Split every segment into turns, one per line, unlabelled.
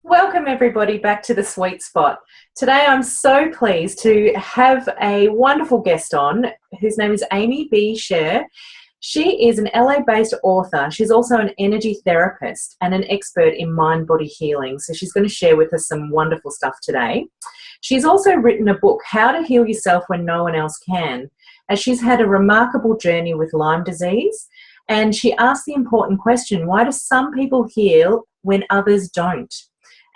Welcome everybody back to the Sweet Spot. Today I'm so pleased to have a wonderful guest on whose name is Amy B Scher. She is an LA-based author. She's also an energy therapist and an expert in mind-body healing. So she's going to share with us some wonderful stuff today. She's also written a book, How to Heal Yourself When No One Else Can, as she's had a remarkable journey with Lyme disease. And she asked the important question, why do some people heal when others don't?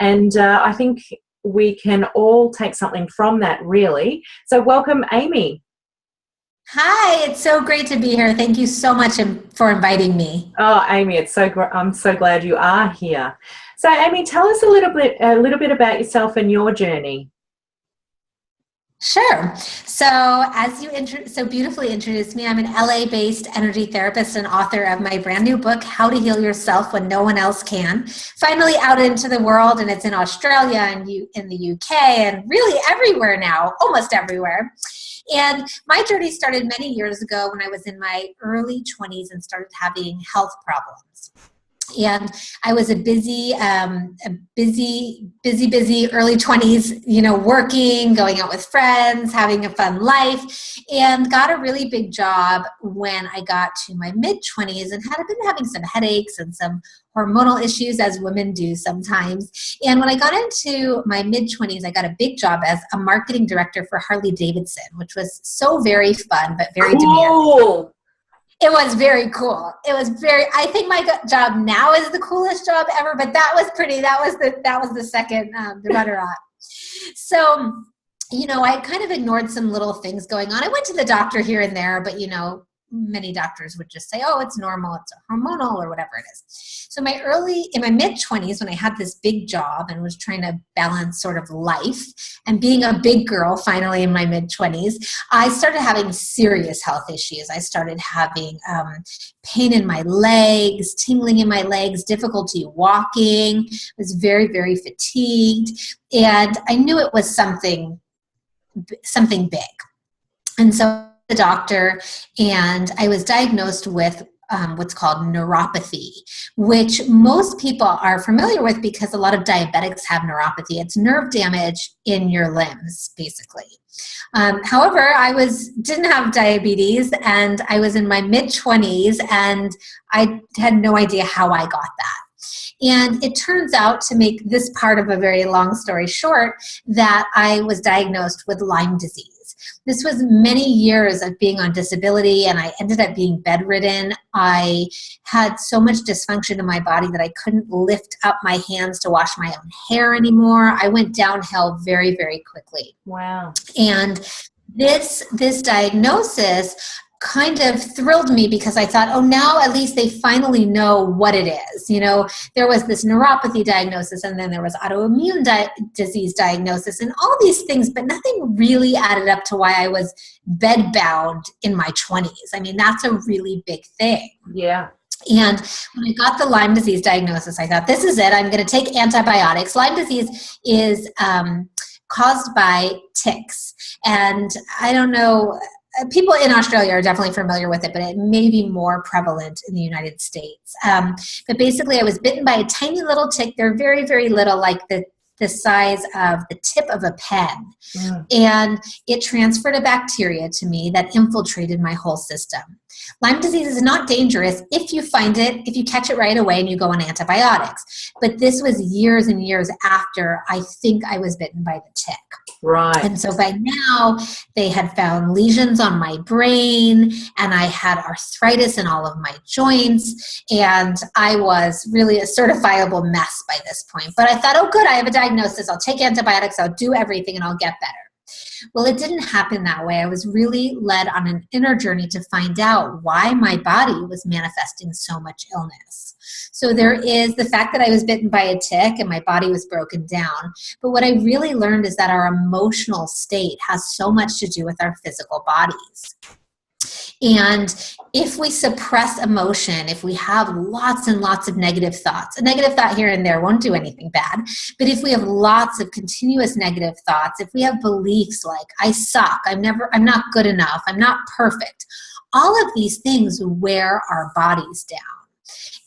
And I think we can all take something from that, really. So welcome, Amy.
Hi, it's so great to be here. Thank you so much for inviting me.
Oh, Amy, I'm so glad you are here. So, Amy, tell us a little bit about yourself and your journey.
Sure. So as you so beautifully introduced me, I'm an LA-based energy therapist and author of my brand new book, How to Heal Yourself When No One Else Can. Finally out into the world, and it's in Australia and in the UK and really everywhere now, almost everywhere. And my journey started many years ago when I was in my early 20s and started having health problems. And I was a busy early 20s, working, going out with friends, having a fun life, and got a really big job when I got to my mid-20s and had been having some headaches and some hormonal issues, as women do sometimes. And when I got into my mid-20s, I got a big job as a marketing director for Harley Davidson, which was so very fun, but very demanding. It was very cool. I think my job now is the coolest job ever, but that was the second, the runner-up. So, I kind of ignored some little things going on. I went to the doctor here and there, but, many doctors would just say, oh, it's normal, it's hormonal or whatever it is. So in my mid-20s, when I had this big job and was trying to balance sort of life and being a big girl finally in my mid-20s, I started having serious health issues. I started having pain in my legs, tingling in my legs, difficulty walking, was very, very fatigued, and I knew it was something big. And so the doctor, and I was diagnosed with what's called neuropathy, which most people are familiar with because a lot of diabetics have neuropathy. It's nerve damage in your limbs, basically. However, I didn't have diabetes, and I was in my mid-20s, and I had no idea how I got that. And it turns out, to make this part of a very long story short, that I was diagnosed with Lyme disease. This was many years of being on disability, and I ended up being bedridden. I had so much dysfunction in my body that I couldn't lift up my hands to wash my own hair anymore. I went downhill very, very quickly.
Wow.
And this diagnosis kind of thrilled me because I thought, oh, now at least they finally know what it is. There was this neuropathy diagnosis, and then there was autoimmune disease diagnosis and all these things, but nothing really added up to why I was bedbound in my 20s. I mean, that's a really big thing.
Yeah.
And when I got the Lyme disease diagnosis, I thought, this is it. I'm going to take antibiotics. Lyme disease is caused by ticks. And I don't know, people in Australia are definitely familiar with it, but it may be more prevalent in the United States. But basically, I was bitten by a tiny little tick. They're very, very little, like the size of the tip of a pen. Yeah. And it transferred a bacteria to me that infiltrated my whole system. Lyme disease is not dangerous if you catch it right away and you go on antibiotics. But this was years and years after I think I was bitten by the tick.
Right.
And so by now, they had found lesions on my brain, and I had arthritis in all of my joints, and I was really a certifiable mess by this point. But I thought, oh, good, I have a diagnosis. I'll take antibiotics, I'll do everything, and I'll get better. Well, it didn't happen that way. I was really led on an inner journey to find out why my body was manifesting so much illness. So there is the fact that I was bitten by a tick and my body was broken down. But what I really learned is that our emotional state has so much to do with our physical bodies. And if we suppress emotion, if we have lots and lots of negative thoughts, a negative thought here and there won't do anything bad. But if we have lots of continuous negative thoughts, if we have beliefs like, I suck, I'm not good enough, I'm not perfect, all of these things wear our bodies down.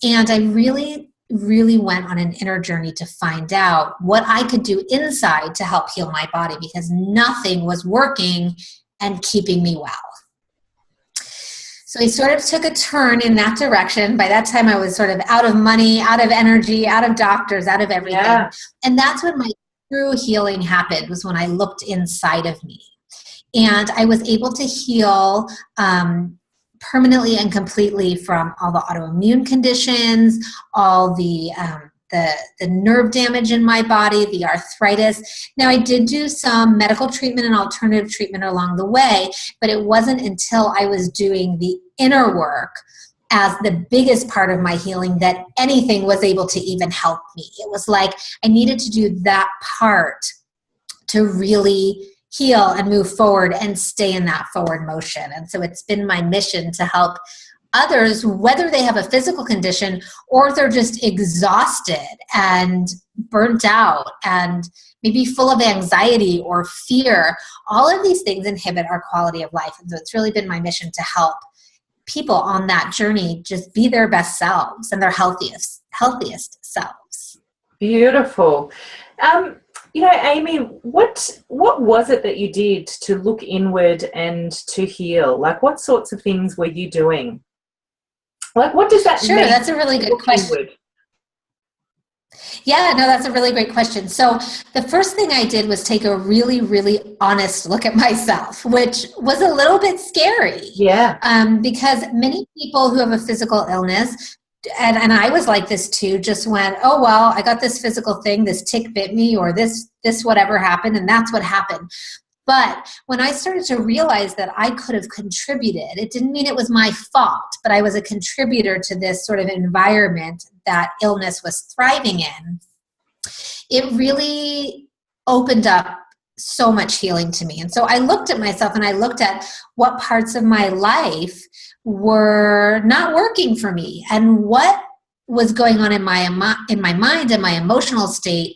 And I really really went on an inner journey to find out what I could do inside to help heal my body, because nothing was working and keeping me well. So I sort of took a turn in that direction. By that time, I was sort of out of money, out of energy, out of doctors, out of everything.
Yeah.
And that's when my true healing happened, was when I looked inside of me. And I was able to heal permanently and completely from all the autoimmune conditions, all the nerve damage in my body, the arthritis. Now, I did do some medical treatment and alternative treatment along the way, but it wasn't until I was doing the inner work as the biggest part of my healing that anything was able to even help me. It was like I needed to do that part to really heal and move forward and stay in that forward motion. And so it's been my mission to help others, whether they have a physical condition or they're just exhausted and burnt out and maybe full of anxiety or fear. All of these things inhibit our quality of life. And so it's really been my mission to help people on that journey just be their best selves and their healthiest selves.
Beautiful. Amy, what was it that you did to look inward and to heal? Like, what sorts of things were you doing? Like, what does that mean?
Sure, that's a really good question.
Inward?
Yeah, no, that's a really great question. So the first thing I did was take a really, really honest look at myself, which was a little bit scary.
Yeah.
Because many people who have a physical illness, and I was like this too, just went, oh, well, I got this physical thing, this tick bit me, or this whatever happened, and that's what happened. But when I started to realize that I could have contributed, it didn't mean it was my fault, but I was a contributor to this sort of environment that illness was thriving in, it really opened up so much healing to me. And so I looked at myself and I looked at what parts of my life were not working for me and what was going on in my mind and my emotional state,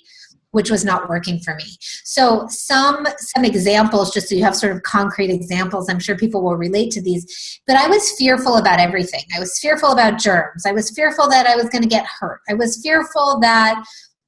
which was not working for me. So some examples, just so you have sort of concrete examples, I'm sure people will relate to these, but I was fearful about everything. I was fearful about germs. I was fearful that I was going to get hurt. I was fearful that,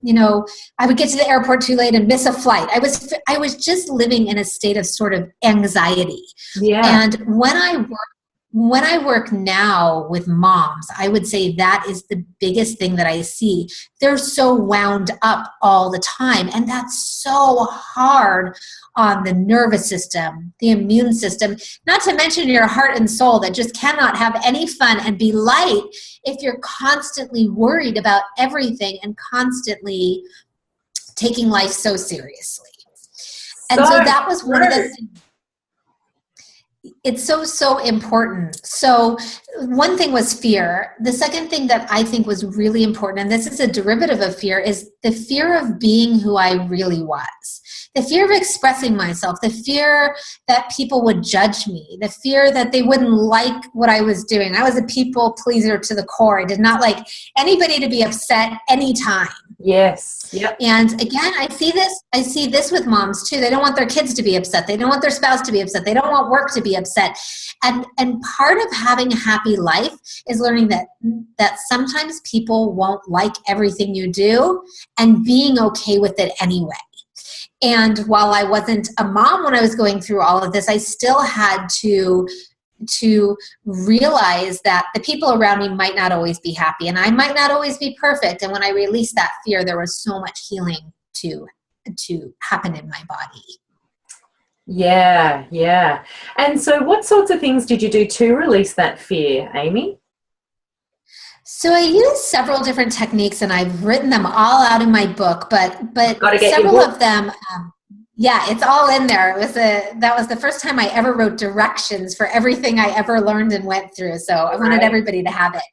I would get to the airport too late and miss a flight. I was just living in a state of sort of anxiety.
Yeah.
And when I work now with moms, I would say that is the biggest thing that I see. They're so wound up all the time, and that's so hard on the nervous system, the immune system, not to mention your heart and soul that just cannot have any fun and be light if you're constantly worried about everything and constantly taking life so seriously. And so that was one of the things. It's so important. So one thing was fear. The second thing that I think was really important, and this is a derivative of fear, is the fear of being who I really was. The fear of expressing myself, the fear that people would judge me, the fear that they wouldn't like what I was doing. I was a people pleaser to the core. I did not like anybody to be upset anytime.
Yes. Yep.
And again, I see this with moms too. They don't want their kids to be upset. They don't want their spouse to be upset. They don't want work to be upset. And part of having a happy life is learning that sometimes people won't like everything you do and being okay with it anyway. And while I wasn't a mom when I was going through all of this, I still had to realize that the people around me might not always be happy and I might not always be perfect. And when I released that fear, there was so much healing to happen in my body.
Yeah. And so what sorts of things did you do to release that fear, Amy?
So I use several different techniques and I've written them all out in my book, but several of them, it's all in there. That was the first time I ever wrote directions for everything I ever learned and went through. So I wanted everybody to have it.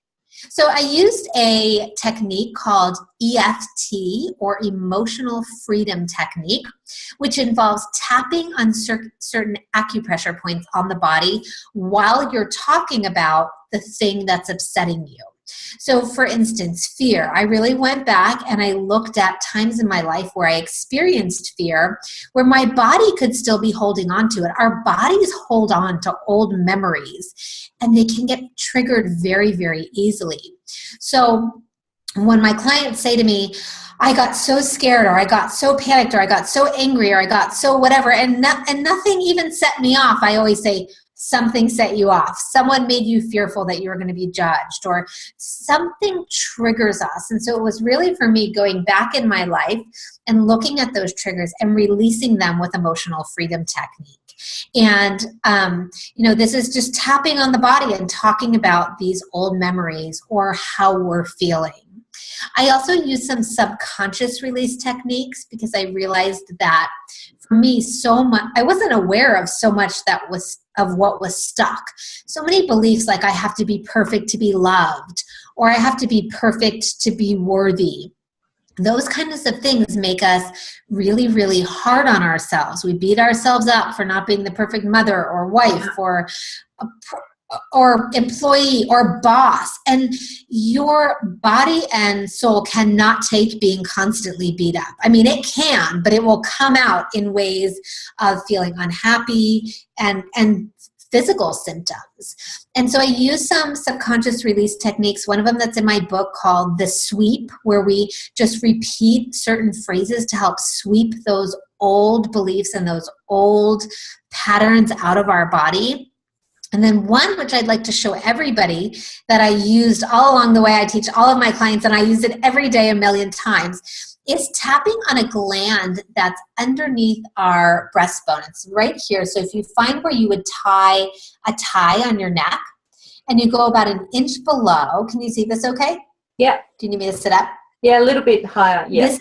So I used a technique called EFT, or Emotional Freedom Technique, which involves tapping on certain acupressure points on the body while you're talking about the thing that's upsetting you. So for instance, fear. I really went back and I looked at times in my life where I experienced fear, where my body could still be holding on to it. Our bodies hold on to old memories and they can get triggered very, very easily. So when my clients say to me, I got so scared, or I got so panicked, or I got so angry, or I got so whatever, and nothing even set me off, I always say, something set you off. Someone made you fearful that you were going to be judged, or something triggers us. And so it was really for me going back in my life and looking at those triggers and releasing them with emotional freedom technique. And, this is just tapping on the body and talking about these old memories or how we're feeling. I also use some subconscious release techniques because I realized that for me, so much, I wasn't aware of so much of what was stuck. So many beliefs like I have to be perfect to be loved, or I have to be perfect to be worthy. Those kinds of things make us really, really hard on ourselves. We beat ourselves up for not being the perfect mother or wife or employee or boss. And your body and soul cannot take being constantly beat up. I mean, it can, but it will come out in ways of feeling unhappy and physical symptoms. And so I use some subconscious release techniques. One of them that's in my book called The Sweep, where we just repeat certain phrases to help sweep those old beliefs and those old patterns out of our body. And then one, which I'd like to show everybody, that I used all along the way. I teach all of my clients, and I use it every day a million times, is tapping on a gland that's underneath our breastbone. It's right here. So if you find where you would tie a tie on your neck, and you go about an inch below, can you see this okay?
Yeah.
Do you need me to sit up?
Yeah, a little bit higher. Yeah.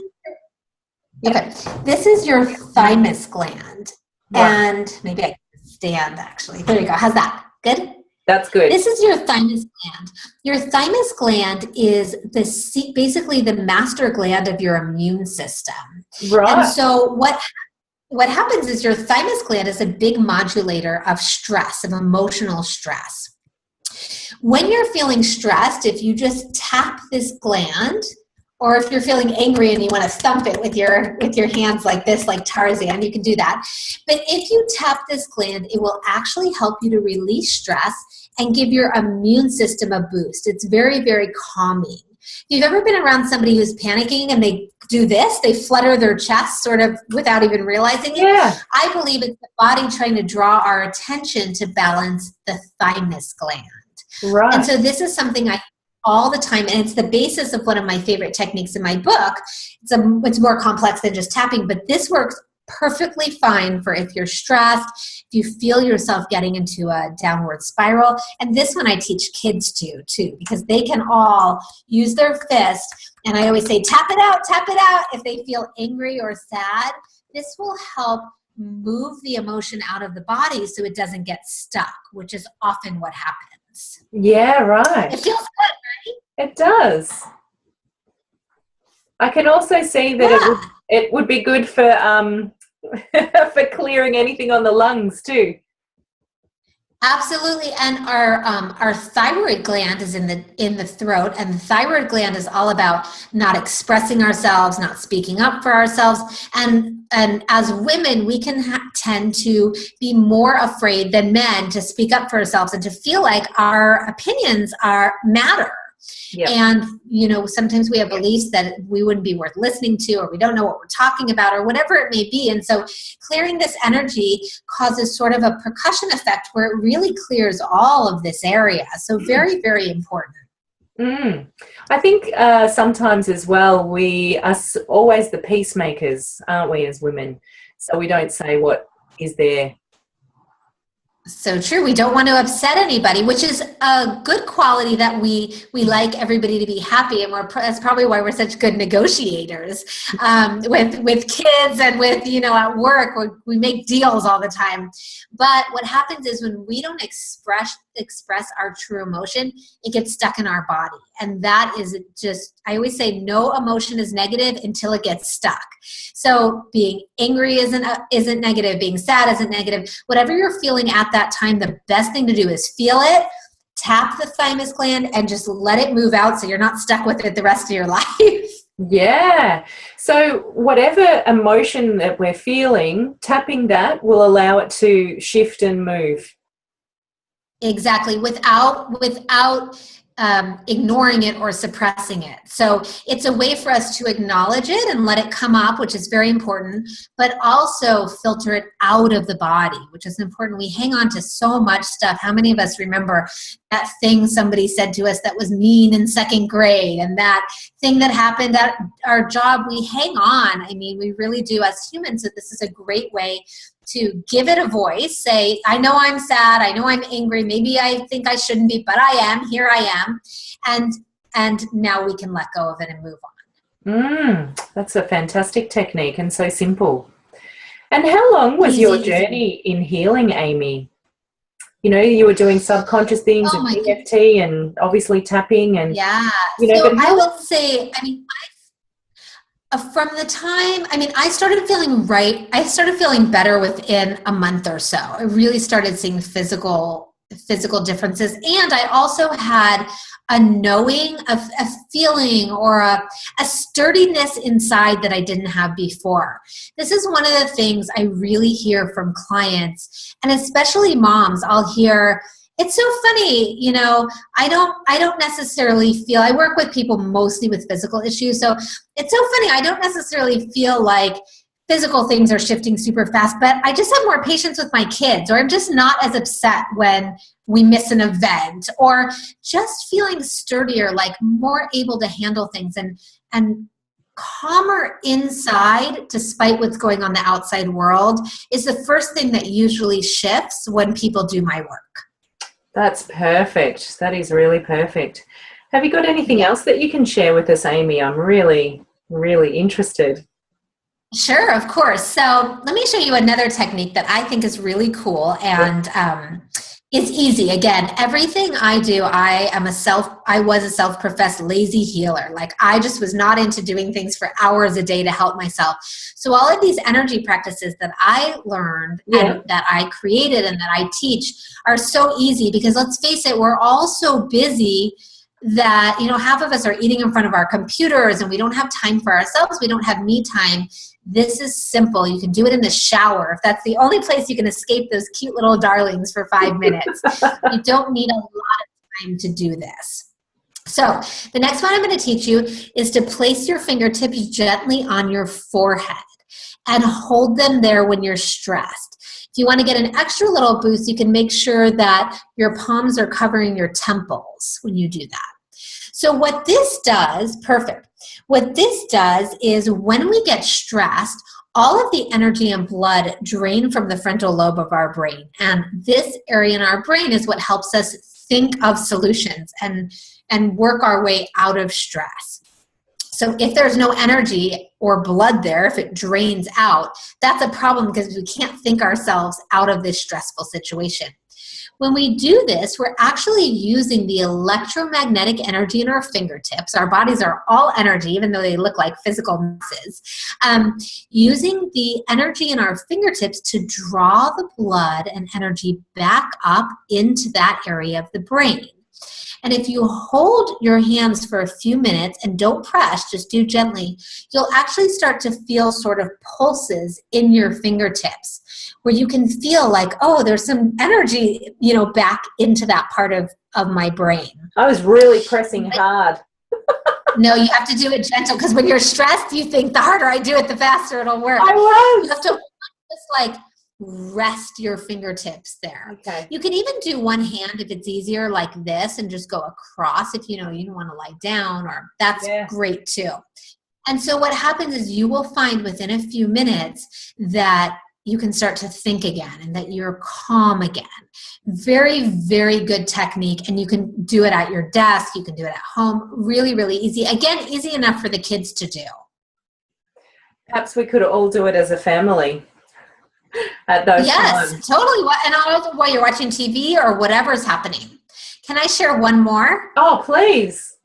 Okay. This is your thymus gland. Right. And maybe I can stand, actually. There you go. How's that? Good?
That's good.
This is your thymus gland. Your thymus gland is basically the master gland of your immune system.
Right.
And so what happens is your thymus gland is a big modulator of stress, of emotional stress. When you're feeling stressed, if you just tap this gland, or if you're feeling angry and you want to thump it with your hands like this, like Tarzan, you can do that. But if you tap this gland, it will actually help you to release stress and give your immune system a boost. It's very, very calming. If you've ever been around somebody who's panicking and they do this, they flutter their chest sort of without even realizing it.
Yeah.
I believe it's the body trying to draw our attention to balance the thymus gland.
Right.
And so this is something I all the time, and it's the basis of one of my favorite techniques in my book. It's more complex than just tapping, but this works perfectly fine for if you're stressed, if you feel yourself getting into a downward spiral. And this one I teach kids too, because they can all use their fist. And I always say, tap it out if they feel angry or sad. This will help move the emotion out of the body so it doesn't get stuck, which is often what happens.
Yeah, right.
It feels good, right?
It does. I can also see that it would be good for for clearing anything on the lungs too.
Absolutely, and our thyroid gland is in the throat, and the thyroid gland is all about not expressing ourselves, not speaking up for ourselves, and as women, we can tend to be more afraid than men to speak up for ourselves and to feel like our opinions matter. Yep. And, sometimes we have beliefs that we wouldn't be worth listening to, or we don't know what we're talking about, or whatever it may be. And so clearing this energy causes sort of a percussion effect where it really clears all of this area. So very, very important.
I think sometimes as well, we are always the peacemakers, aren't we, as women? So we don't say what is there.
So true. We don't want to upset anybody, which is a good quality that we like everybody to be happy, and that's probably why we're such good negotiators with kids and with at work. We make deals all the time. But what happens is when we don't express our true emotion, it gets stuck in our body, and that is just, I always say, no emotion is negative until it gets stuck. So being angry isn't negative. Being sad isn't negative. Whatever you're feeling at that time, the best thing to do is feel it, tap the thymus gland, and just let it move out so you're not stuck with it the rest of your life.
Yeah. So whatever emotion that we're feeling, tapping that will allow it to shift and move.
Exactly. Without ignoring it or suppressing it. So it's a way for us to acknowledge it and let it come up, which is very important, but also filter it out of the body, which is important. We hang on to so much stuff. How many of us remember that thing somebody said to us that was mean in second grade, and that thing that happened at our job? We hang on. I mean, we really do as humans. So this is a great way to give it a voice. Say, I know I'm sad, I know I'm angry, maybe I think I shouldn't be, but I am, here I am. And now we can let go of it and move on.
That's a fantastic technique and so simple. And how long was your journey in healing, Amy? You know, you were doing subconscious things and EFT and obviously tapping and
so I would say, I mean, from the time, I started feeling better within a month or so. I really started seeing physical differences. And I also had a knowing, a feeling, or a sturdiness inside that I didn't have before. This is one of the things I really hear from clients, and especially moms. I'll hear, it's so funny, you know, I don't necessarily feel, I work with people mostly with physical issues, so it's so funny, I don't necessarily feel like physical things are shifting super fast, but I just have more patience with my kids, or I'm just not as upset when we miss an event, or just feeling sturdier, like more able to handle things and calmer inside despite what's going on in the outside world is the first thing that usually shifts when people do my work.
That's perfect. That is really perfect. Have you got anything else that you can share with us, Amy? I'm really, really interested.
Sure, of course. So let me show you another technique that I think is really cool, and it's easy. Again, everything I do, I was a self-professed lazy healer. Like, I just was not into doing things for hours a day to help myself. So all of these energy practices that I learned and that I created and that I teach are so easy, because let's face it, we're all so busy that, you know, half of us are eating in front of our computers and we don't have time for ourselves. We don't have me time. This is simple. You can do it in the shower. If that's the only place you can escape those cute little darlings for 5 minutes. You don't need a lot of time to do this. So the next one I'm going to teach you is to place your fingertips gently on your forehead and hold them there when you're stressed. If you want to get an extra little boost, you can make sure that your palms are covering your temples when you do that. So what this does, what this does is when we get stressed, all of the energy and blood drain from the frontal lobe of our brain. And this area in our brain is what helps us think of solutions and work our way out of stress. So if there's no energy or blood there, if it drains out, that's a problem, because we can't think ourselves out of this stressful situation. When we do this, we're actually using the electromagnetic energy in our fingertips. Our bodies are all energy, even though they look like physical masses. Using the energy in our fingertips to draw the blood and energy back up into that area of the brain. And if you hold your hands for a few minutes and don't press, just do gently, you'll actually start to feel sort of pulses in your fingertips, where you can feel like, oh, there's some energy, you know, back into that part of my brain.
I was really pressing hard.
No, you have to do it gentle, because when you're stressed, you think the harder I do it, the faster it'll work.
I was.
You have to just like rest your fingertips there.
Okay.
You can even do one hand if it's easier, like this, and just go across if you know you don't want to lie down, or that's great too. And so what happens is you will find within a few minutes that you can start to think again and that you're calm again. Very, very good technique. And you can do it at your desk. You can do it at home. Really, really easy. Again, easy enough for the kids to do.
Perhaps we could all do it as a family at those times.
Yes, totally. And also while you're watching TV or whatever's happening. Can I share one more?
Oh, please.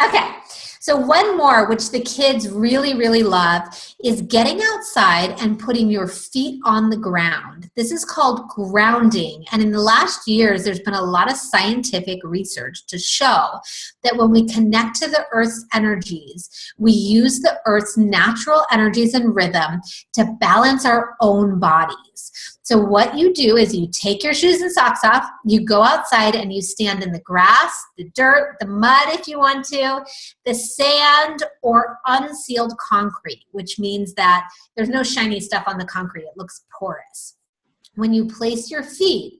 Okay. So one more, which the kids really, really love, is getting outside and putting your feet on the ground. This is called grounding. And in the last years, there's been a lot of scientific research to show that when we connect to the Earth's energies, we use the Earth's natural energies and rhythm to balance our own bodies. boundaries. So what you do is you take your shoes and socks off, you go outside and you stand in the grass, the dirt, the mud if you want to, the sand, or unsealed concrete, which means that there's no shiny stuff on the concrete. It looks porous. When you place your feet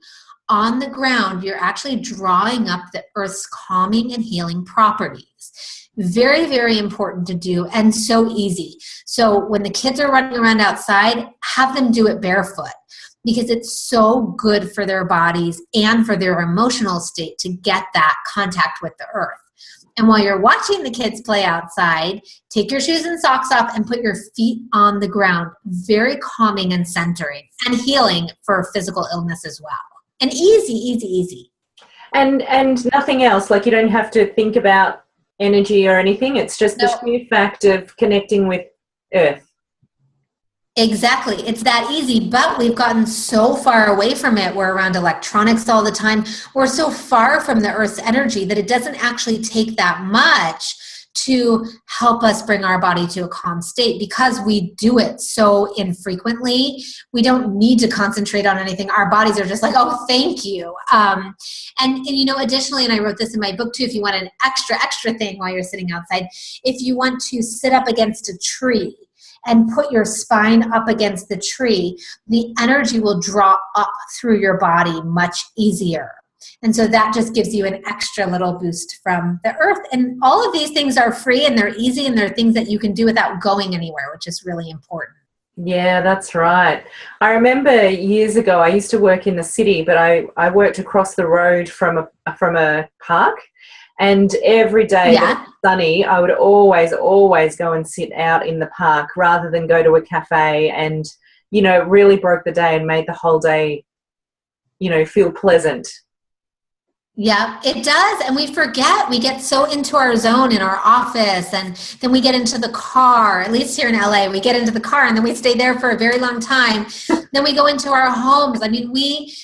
on the ground, you're actually drawing up the earth's calming and healing properties. Very, very important to do, and so easy. So when the kids are running around outside, have them do it barefoot, because it's so good for their bodies and for their emotional state to get that contact with the earth. And while you're watching the kids play outside, take your shoes and socks off and put your feet on the ground. Very calming and centering and healing for physical illness as well. And easy, easy, easy.
And nothing else. Like, you don't have to think about energy or anything. It's just the sheer fact of connecting with earth.
Exactly. It's that easy, but we've gotten so far away from it. We're around electronics all the time. We're so far from the earth's energy that it doesn't actually take that much to help us bring our body to a calm state, because we do it so infrequently. We don't need to concentrate on anything. Our bodies are just like, oh, thank you. And you know, additionally, and I wrote this in my book too, if you want an extra thing while you're sitting outside, if you want to sit up against a tree and put your spine up against the tree, the energy will draw up through your body much easier. And so that just gives you an extra little boost from the earth. And all of these things are free and they're easy, and they're things that you can do without going anywhere, which is really important.
Yeah, that's right. I remember years ago, I used to work in the city, but I worked across the road from a park. And every day that was sunny, I would always go and sit out in the park rather than go to a cafe, and, you know, it really broke the day and made the whole day, you know, feel pleasant.
Yeah, it does. And we forget, we get so into our zone in our office, and then we get into the car, at least here in LA, we get into the car and then we stay there for a very long time. Then we go into our homes. I mean, we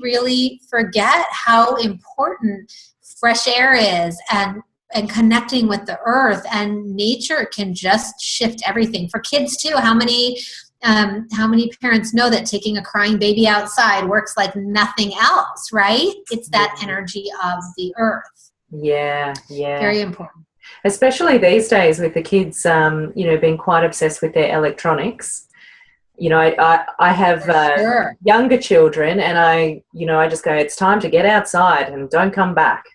really forget how important fresh air is, and connecting with the earth and nature can just shift everything. For kids too, how many parents know that taking a crying baby outside works like nothing else, right? It's that energy of the earth.
Yeah.
Very important.
Especially these days with the kids, you know, being quite obsessed with their electronics. You know, I have younger children, and I just go, it's time to get outside and don't come back.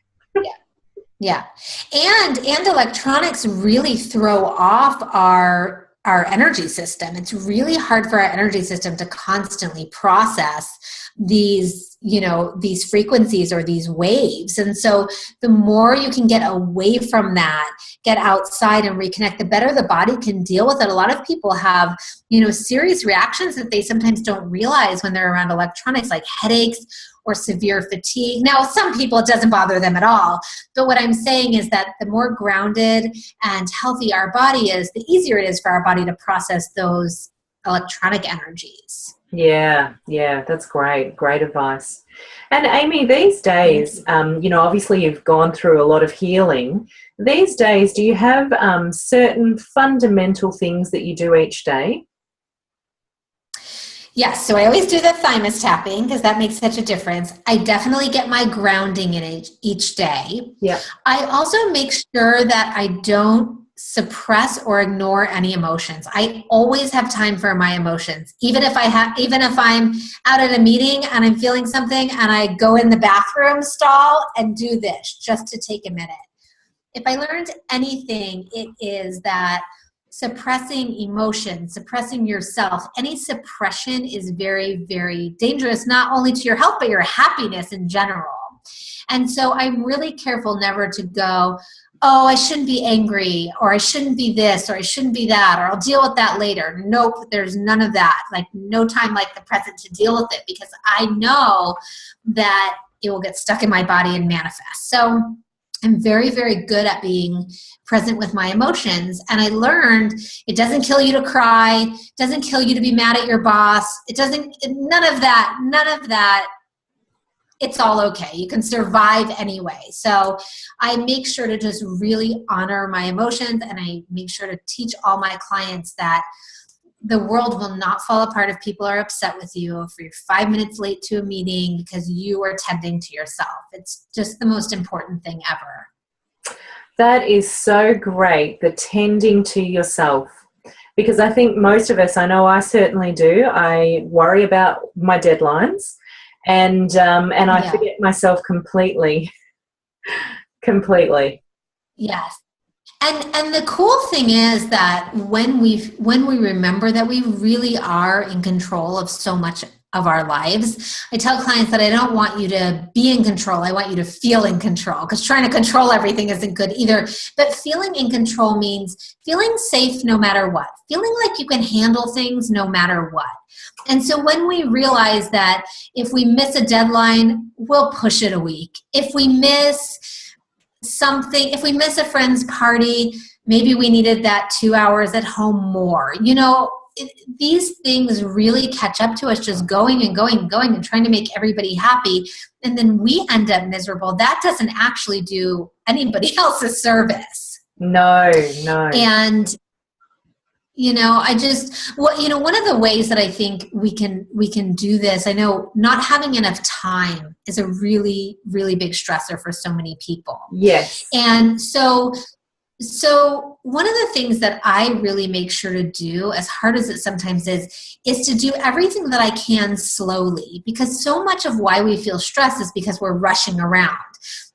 Yeah. And electronics really throw off our energy system. It's really hard for our energy system to constantly process these frequencies or these waves. And so the more you can get away from that, get outside and reconnect, the better the body can deal with it. A lot of people have, serious reactions that they sometimes don't realize when they're around electronics, like headaches or severe fatigue. Now, some people, it doesn't bother them at all. But what I'm saying is that the more grounded and healthy our body is, the easier it is for our body to process those electronic energies.
Yeah, that's great. Great advice. And Amy, these days, obviously you've gone through a lot of healing. These days, do you have certain fundamental things that you do each day?
Yes, so I always do the thymus tapping because that makes such a difference. I definitely get my grounding in each day.
Yeah.
I also make sure that I don't suppress or ignore any emotions. I always have time for my emotions. Even if I'm out at a meeting and I'm feeling something and I go in the bathroom stall and do this just to take a minute. If I learned anything, it is that suppressing emotion, suppressing yourself, any suppression is very, very dangerous, not only to your health, but your happiness in general. And so I'm really careful never to go, oh, I shouldn't be angry, or I shouldn't be this, or I shouldn't be that, or I'll deal with that later. Nope, there's none of that. Like, no time like the present to deal with it, because I know that it will get stuck in my body and manifest. So I'm very, very good at being present with my emotions. And I learned it doesn't kill you to cry. It doesn't kill you to be mad at your boss. None of that. It's all okay. You can survive anyway. So I make sure to just really honor my emotions, and I make sure to teach all my clients that the world will not fall apart if people are upset with you, if you're 5 minutes late to a meeting because you are tending to yourself. It's just the most important thing ever.
That is so great, the tending to yourself. Because I think most of us, I know I certainly do, I worry about my deadlines and I forget myself completely. Completely.
Yes. And the cool thing is that when we remember that we really are in control of so much of our lives, I tell clients that I don't want you to be in control. I want you to feel in control, because trying to control everything isn't good either. But feeling in control means feeling safe no matter what, feeling like you can handle things no matter what. And so when we realize that if we miss a deadline, we'll push it a week. If we miss something, if we miss a friend's party, maybe we needed that 2 hours at home more. These things really catch up to us, just going and going and going and trying to make everybody happy. And then we end up miserable. That doesn't actually do anybody else a service.
No.
And one of the ways that I think we can do this, I know not having enough time is a really, really big stressor for so many people.
Yes.
And so one of the things that I really make sure to do, as hard as it sometimes is to do everything that I can slowly, because so much of why we feel stressed is because we're rushing around.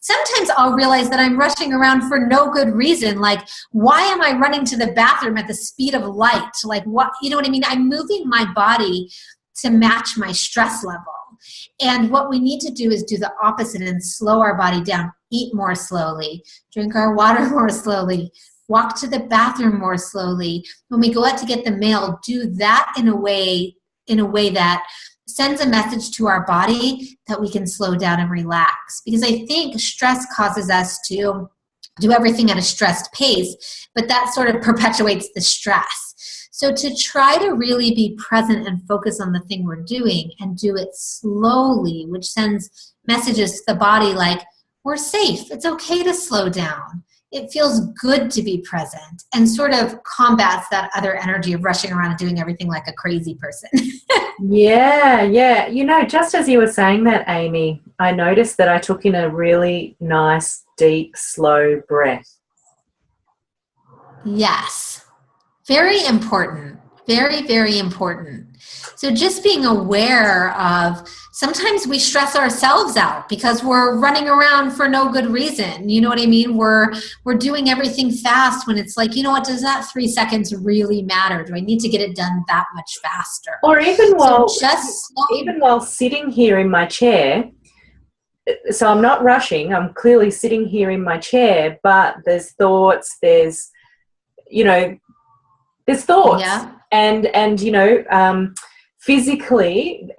Sometimes I'll realize that I'm rushing around for no good reason. Like, why am I running to the bathroom at the speed of light? Like, what, you know what I mean? I'm moving my body to match my stress level. And what we need to do is do the opposite and slow our body down. Eat more slowly, drink our water more slowly, walk to the bathroom more slowly. When we go out to get the mail, do that in a way that sends a message to our body that we can slow down and relax. Because I think stress causes us to do everything at a stressed pace, but that sort of perpetuates the stress. So to try to really be present and focus on the thing we're doing and do it slowly, which sends messages to the body like, we're safe, it's okay to slow down. It feels good to be present, and sort of combats that other energy of rushing around and doing everything like a crazy person.
Yeah. Just as you were saying that, Amy, I noticed that I took in a really nice, deep, slow breath.
Yes. Very important. Very, very important. So just being aware of, sometimes we stress ourselves out because we're running around for no good reason. You know what I mean? We're doing everything fast when it's like, you know what, does that 3 seconds really matter? Do I need to get it done that much faster?
Or even while sitting here in my chair, so I'm not rushing, I'm clearly sitting here in my chair, but there's thoughts, there's thoughts.
Yeah.
And physically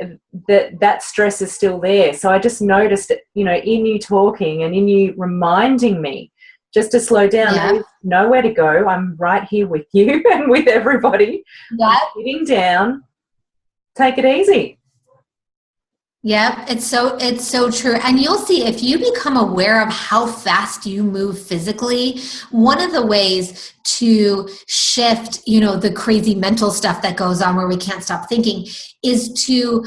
that stress is still there. So I just noticed it, in you talking and in you reminding me just to slow down.
Yeah.
There's nowhere to go. I'm right here with you and with everybody.
Yeah.
I'm sitting down. Take it easy.
Yep, it's so true. And you'll see, if you become aware of how fast you move physically, one of the ways to shift, the crazy mental stuff that goes on where we can't stop thinking, is to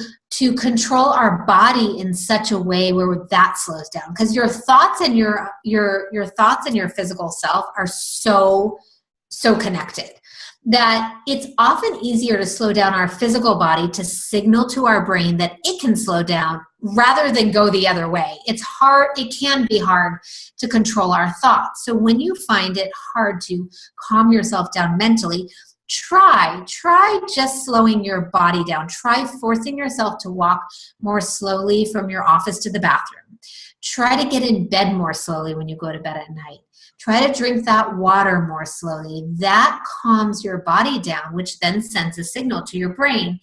control our body in such a way where that slows down. Because your thoughts and your thoughts and your physical self are so connected, that it's often easier to slow down our physical body to signal to our brain that it can slow down rather than go the other way. It's hard. It can be hard to control our thoughts. So when you find it hard to calm yourself down mentally, try just slowing your body down. Try forcing yourself to walk more slowly from your office to the bathroom. Try to get in bed more slowly when you go to bed at night. Try to drink that water more slowly. That calms your body down, which then sends a signal to your brain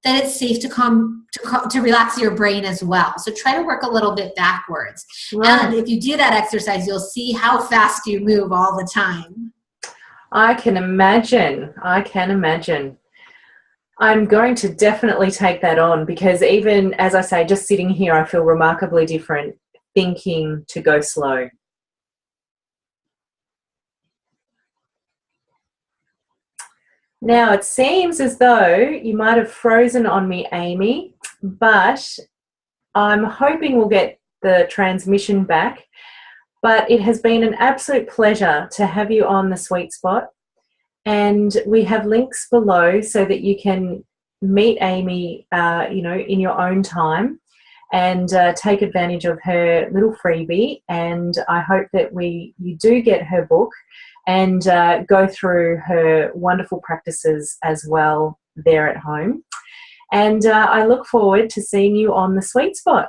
that it's safe to relax your brain as well. So try to work a little bit backwards. Right. And if you do that exercise, you'll see how fast you move all the time.
I can imagine. I'm going to definitely take that on, because even, as I say, just sitting here, I feel remarkably different thinking to go slow. Now, it seems as though you might have frozen on me, Amy, but I'm hoping we'll get the transmission back. But it has been an absolute pleasure to have you on the Sweet Spot. And we have links below so that you can meet Amy, in your own time and take advantage of her little freebie. And I hope that you do get her book and go through her wonderful practices as well there at home. And I look forward to seeing you on the Sweet Spot.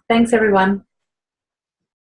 Thanks, everyone.